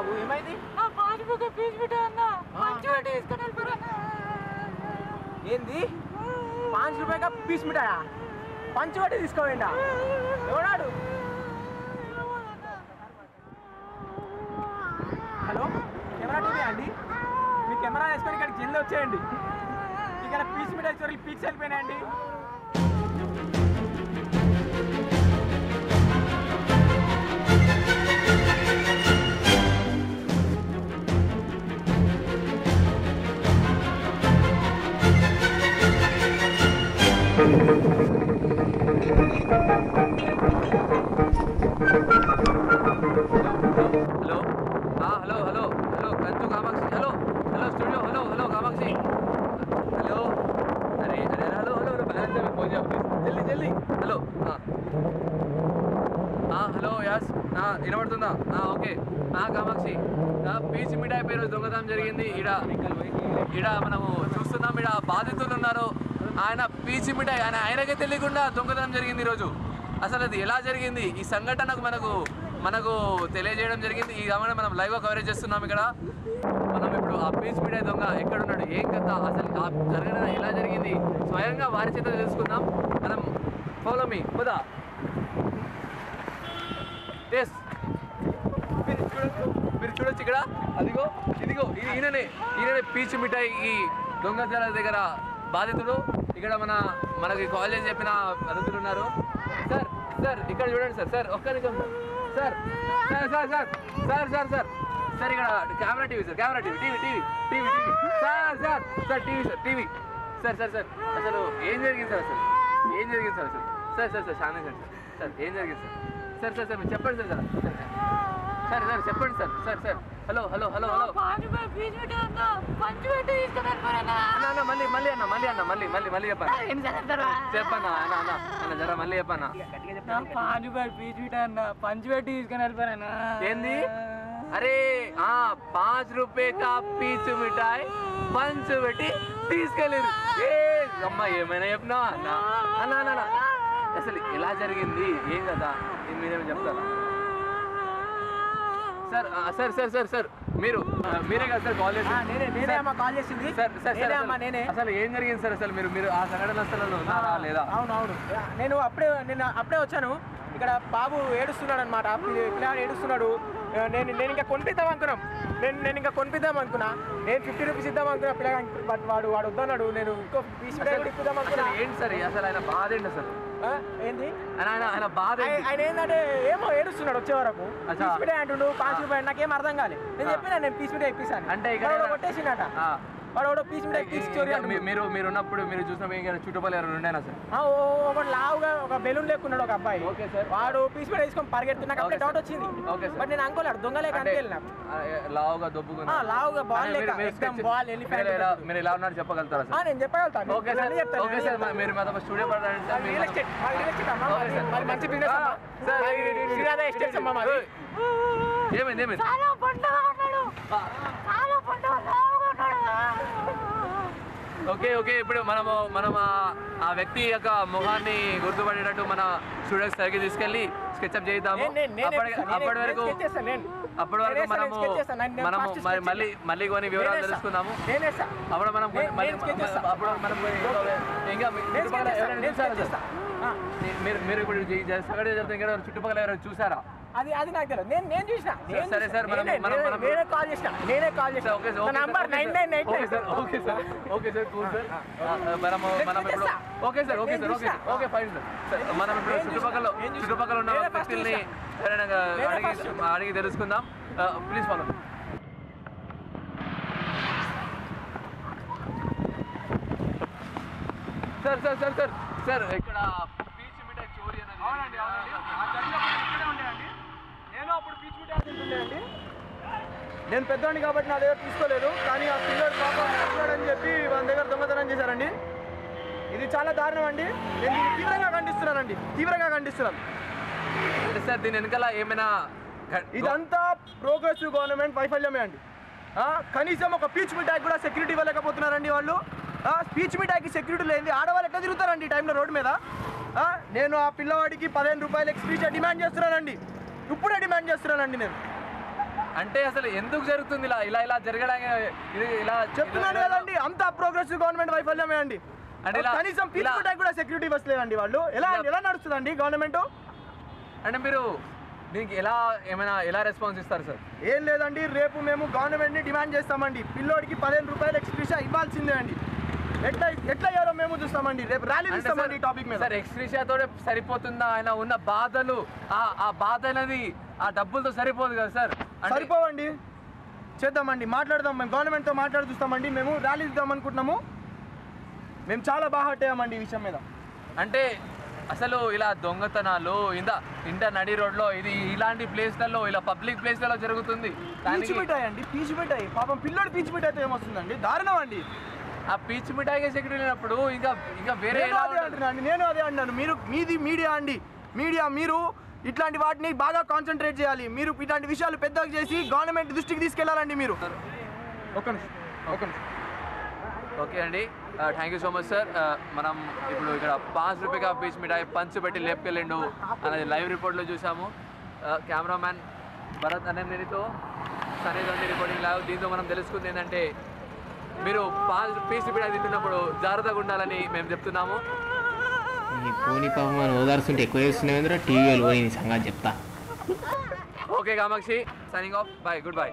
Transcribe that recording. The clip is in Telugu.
బాబు ఏమైంది? ఏంది 5 రూపాయల పీస్ మిఠాయా? పంచవటి తీసుకోవేండా? ఎవడాడు? హలో కెమెరా టీవీ అండి, మీ కెమెరా వేసుకొని ఇక్కడికి జల్లి వచ్చేయండి. ఇక్కడ పీస్ మిఠాయి చోరీ పీక్స్ వెళ్ళిపోయినాయండి. हेलो कंचू Kamakshi hello studio hello Kamakshi hello अरे हेलो बैलेंस में पहुंच जाओ प्लीज जल्दी हेलो हेलो यस వినబడుతుందా? ఓకే కామాక్షి పీచ్ మిఠాయి పేరు దొంగతనం జరిగింది. ఈడ మనము చూస్తున్నాం, ఈడ బాధితులు ఉన్నారు. ఆయన పీచ్ మిఠాయి ఆయనకే తెలియకుండా దొంగతనం జరిగింది ఈరోజు. అసలు అది ఎలా జరిగింది, ఈ సంఘటనకు మనకు తెలియజేయడం జరిగింది. ఈ గమనం మనం లైవ్గా కవరేజ్ చేస్తున్నాం. ఇక్కడ మనం ఇప్పుడు ఆ పీచ్ మిఠాయి దొంగ ఎక్కడున్నాడు, ఏం కథ, అసలు ఆ సంఘటన ఎలా జరిగింది స్వయంగా వారి చేత తెలుసుకుందాం. మనం ఫాలో మీ పదా. ఎస్ మీరు చూడొచ్చు ఇక్కడ, ఇదిగో ఈయననే పీచ్ మిఠాయి ఈ దొంగతనాల దగ్గర బాధితుడు. ఇక్కడ మనకి కాల్ చేసి చెప్పిన అతిథులు ఉన్నారు. సార్ ఇక్కడ చూడండి సార్ ఒక్క నిమిషం సార్ ఇక్కడ కెమెరా టీవీ టీవీ సార్ అసలు ఏం జరిగింది సార్ శాంతి సార్ ఏం జరిగింది సార్ మీరు చెప్పండి సార్ చెప్పండి సార్ హలో మళ్ళీ చెప్పన్నా అన్న జర మళ్ళీ చెప్పన్నా. ఏంది? అరే 5 రూపాయ కా పీచు మిఠాయి పంచు పెట్టి తీసుకెళ్ళారు. అమ్మా ఏమైనా చెప్పినా అన్న అసలు ఎలా జరిగింది ఏం కదా మీరేమో చెప్తారా? సార్ మీరే కదా సార్ కాల్ చేసింది? అసలు ఏం జరిగింది సార్? అసలు మీరు ఆ సంఘటన స్థలంలో ఉన్నారా లేదా? అవును నేను అప్పుడే వచ్చాను. ఇక్కడ బాబు ఏడుస్తున్నాడు అనమాట, పిల్లవాడు ఏడుస్తున్నాడు. నేను ఇంకా కొనిపిద్దాం అనుకున్నా. నేను 50 రూపీస్ ఇద్దాం అనుకున్నా పిల్లగానికి, బట్ వాడు వద్దన్నాడు. నేను ఇంకో పీస్ ఇప్పిద్దాం అనుకున్నా. ఏంటి సార్ అసలు ఆయన బాధ ఏంటి అసలు? ఏంది ఆయన బాధ? ఆయన ఏంటంటే ఏమో ఏడుస్తున్నాడు వచ్చే వరకు. పీస్ మిఠాయి అంటుండు 5 రూపాయలు. నాకేం అర్థం కాలేదు. నేను చెప్పినా నేను పీస్ మిఠాయి ఇప్పిస్తాను అంటే ఇక్కడ కొట్టేసినట. వాడు పీస్ మిఠాయి చోరీ. మీరు ఉన్నప్పుడు మీరు చూసిన చుట్టుపక్కల ఎవరు ఉండేనా సార్? ఒక లావుగా ఒక బెలూన్ లేకున్నాడు ఒక అబ్బాయి. Okay sir. వాడు పీస్ మిఠాయి తీసుకొని పరిగెడుతున్నా. నాకు అప్పుడే డౌట్ వచ్చింది. బట్ నేను అనుకోలేడు దొంగలే కనిపించాలి. నాకు లావుగా దొబ్బుకున్నా, లావుగా బాల్ మీరు ఎలా ఉన్నారు చెప్పగలుగుతారా సార్? నేను చెప్పగలుగుతాను. ఓకే సార్ మీరు మాతో స్టూడియో పడతారండి. మంచి బిజినెస్ అమ్మా. ఏమైంది? ఓకే ఇప్పుడు మనం ఆ వ్యక్తి యొక్క ముఖాన్ని గుర్తుపడేటట్టు మన స్టూడెంట్స్ దగ్గరికి తీసుకెళ్ళి స్కెచ్అప్ చేద్దాము. అప్పటి వరకు మనము మళ్ళీ కొన్ని వివరాలు తెలుసుకుందాము. అప్పుడు మనం మీరు ఇప్పుడు చుట్టుపక్కల ఎవరైనా చూసారా? అది నాకు తెలియదు. నేను చూసిన. సరే సార్ నేనే కాల్ చేసిన. Okay sir cool sir. మనం ఇప్పుడు ఓకే ఫైన్ సార్. మనం ఇప్పుడు చుట్టుపక్కల ఉన్న వ్యక్తుల్ని అడిగి తెలుసుకుందాం. Please follow. సార్ ఇక్కడ పీచ్ మిఠాయి చోరీ అనేది. అవునండి ఇక్కడే ఉండేయండి. నేను అప్పుడు పీచ్ మిఠాయి తింటుండేయండి. నేను పెద్దవాడిని కాబట్టి నా దగ్గర తీసుకోలేదు. కానీ ఆ పిల్లడు పాపం అని చెప్పి మన దగ్గర దొంగతనం చేశారండి. ఇది చాలా దారుణం అండి. నేను దీన్ని తీవ్రంగా ఖండిస్తున్నాను. అంటే సార్ దీని వెనకాల ఏమైనా ఇదంతా ప్రోగ్రెసివ్ గవర్నమెంట్ వైఫల్యమే అండి. కనీసం ఒక పీచ్ మిఠాయి కూడా సెక్యూరిటీ ఇవ్వలేకపోతున్నారండి వాళ్ళు. పీచ్ మిఠాయికి సెక్యూరిటీ లేని ఆడవాళ్ళు ఎట్లా తిరుగుతారండి ఈ టైంలో రోడ్డు మీద? నేను ఆ పిల్లవాడికి 15 రూపాయలు ఎక్స్ట్రా డిమాండ్ చేస్తున్నానండి. ఇప్పుడే డిమాండ్ చేస్తున్నానండి నేను. అంటే అసలు ఎందుకు జరుగుతుంది ఇలా ఇలా ఇలా జరగడానికి ఇది ఇలా చెప్తున్నాను కదండి, అంత ప్రోగ్రెసివ్ గవర్నమెంట్ వైఫల్యమే అండి. అంటే ఇలా కనీసం పీచ్ మిఠాయి కూడా సెక్యూరిటీ బస్ లేదండి. వాళ్ళు ఎలా నడుస్తుందండి గవర్నమెంట్? అంటే మీరు దీనికి ఎలా రెస్పాన్స్ ఇస్తారు సార్? ఏం లేదండి, రేపు మేము గవర్నమెంట్ని డిమాండ్ చేస్తామండి. పిల్లోడికి 15 రూపాయలు ఎక్స్ట్రీషా ఇవ్వాల్సిందే అండి. ఎట్లా అయ్యారో మేము చూస్తామండి. రేపు ర్యాలీ తీస్తామండి ఈ టాపిక్ మీద. సార్ ఎక్స్ట్రీషాతో సరిపోతుందా? ఆయన ఉన్న బాధలు, ఆ బాధ అనేది ఆ డబ్బులతో సరిపోదు కదా సార్? సరిపోవండి, చేద్దామండి, మాట్లాడదాం. మేము గవర్నమెంట్తో మాట్లాడి చూస్తామండి. మేము ర్యాలీ ఇద్దాం అనుకుంటున్నాము. మేము చాలా బాగా హర్ట్ అయ్యామండి ఈ విషయం మీద. అంటే అసలు ఇలా దొంగతనాలు ఇంత నడి రోడ్లో ఇలాంటి ప్లేస్లలో, ఇలా పబ్లిక్ ప్లేస్లలో జరుగుతుంది. పీచు మిఠాయి అండి, పీచు మిఠాయి. పాపం పిల్లోడు పీచు మిఠాయితో ఏమొస్తుందండి? దారుణం అండి. ఆ పీచు మిఠాయిగా సెక్యూరిటీ లేనప్పుడు ఇంకా వేరే నేను అదే అన్నాను. మీది మీడియా అండి. మీడియా మీరు ఇట్లాంటి వాటిని బాగా కాన్సన్ట్రేట్ చేయాలి. మీరు ఇట్లాంటి విషయాలు పెద్దగా చేసి గవర్నమెంట్ దృష్టికి తీసుకెళ్లాలండి మీరు. ఒక నిమిషం. ఓకే అండి, thank you so much sir. మనం ఇప్పుడు ఇక్కడ 5 రూపాయగా పీచ్ మిఠాయి పంచు పెట్టి లేపుకెళ్ళిండు అనేది లైవ్ రిపోర్ట్లో చూసాము. కెమెరామ్యాన్ భరత్ అనే నేనితో సనేదండి రిపోర్టింగ్ లైవ్. దీంతో మనం తెలుసుకుంది ఏంటంటే మీరు పీచ్ మిఠాయి తింటున్నప్పుడు జాగ్రత్తగా ఉండాలని మేము చెప్తున్నాము. ఈ పోనీ పాపం అని ఓదార్చుంటే ఎక్కువ చేస్తున్నాయి. టీవీలో పోయి సంగతి చెప్తా. Okay Kamakshi, signing off, bye, good bye.